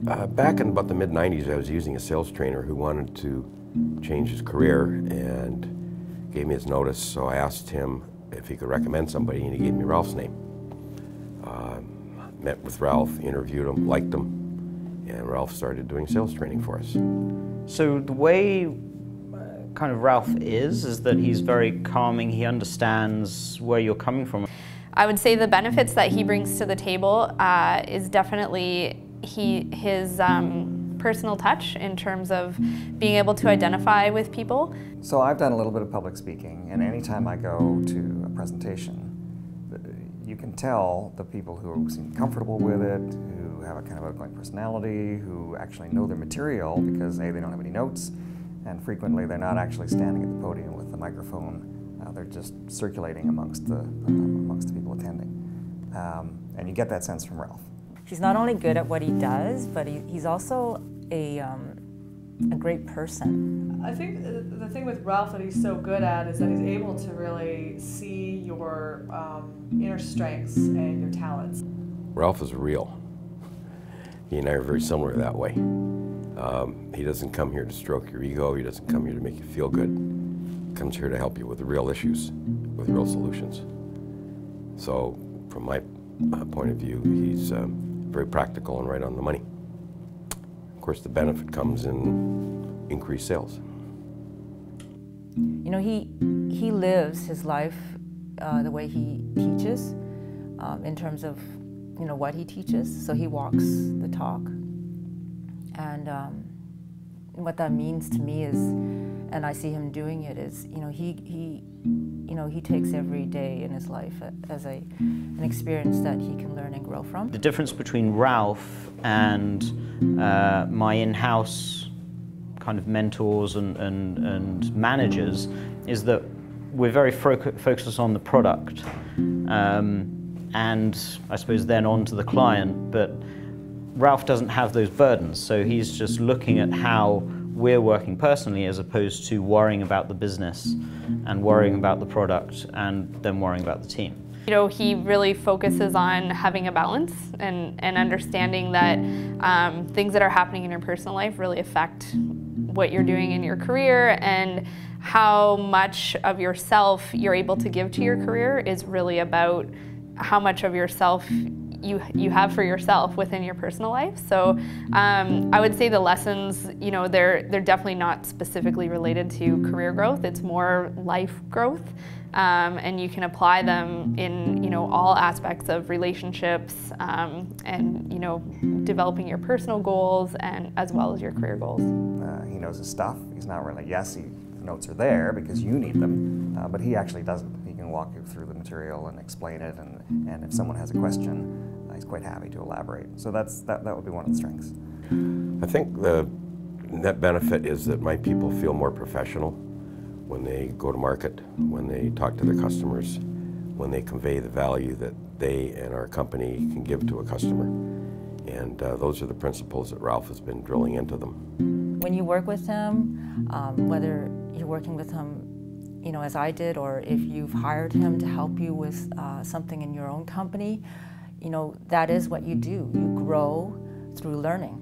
Back in about the mid-90s, I was using a sales trainer who wanted to change his career and gave me his notice, so I asked him if he could recommend somebody, and he gave me Ralph's name. Met with Ralph, interviewed him, liked him, and Ralph started doing sales training for us. So the way kind of Ralph is that he's very calming, he understands where you're coming from. I would say the benefits that he brings to the table is definitely his personal touch in terms of being able to identify with people. So I've done a little bit of public speaking, and anytime I go to a presentation, you can tell the people who seem comfortable with it, who have a kind of outgoing personality, who actually know their material because A, they don't have any notes, and frequently they're not actually standing at the podium with the microphone. They're just circulating amongst the people attending. And you get that sense from Ralph. He's not only good at what he does, but he's also a great person. I think the thing with Ralph that he's so good at is that he's able to really see your inner strengths and your talents. Ralph is real. He and I are very similar that way. He doesn't come here to stroke your ego. He doesn't come here to make you feel good. He comes here to help you with the real issues, with real solutions. So from my point of view, he's very practical and right on the money. Of course, the benefit comes in increased sales. You know, he lives his life the way he teaches, in terms of, you know, what he teaches. So he walks the talk. And what that means to me is, and I see him doing it, is, you know, he takes every day in his life as an experience that he can learn and grow from. The difference between Ralph and my in-house kind of mentors and managers is that we're very focused on the product, and I suppose then on to the client, but Ralph doesn't have those burdens, so he's just looking at how we're working personally as opposed to worrying about the business and worrying about the product and then worrying about the team. You know, he really focuses on having a balance and understanding that things that are happening in your personal life really affect what you're doing in your career, and how much of yourself you're able to give to your career is really about how much of yourself you have for yourself within your personal life. So I would say the lessons, you know, they're definitely not specifically related to career growth. It's more life growth, and you can apply them in, you know, all aspects of relationships, and, you know, developing your personal goals and as well as your career goals. He knows his stuff. He's not really, yes, the notes are there because you need them, but he actually does it. He can walk you through the material and explain it, and if someone has a question, he's quite happy to elaborate. So that would be one of the strengths. I think the net benefit is that my people feel more professional when they go to market, when they talk to their customers, when they convey the value that they and our company can give to a customer. And those are the principles that Ralph has been drilling into them. When you work with him, whether you're working with him, you know, as I did, or if you've hired him to help you with something in your own company, you know, that is what you do. You grow through learning.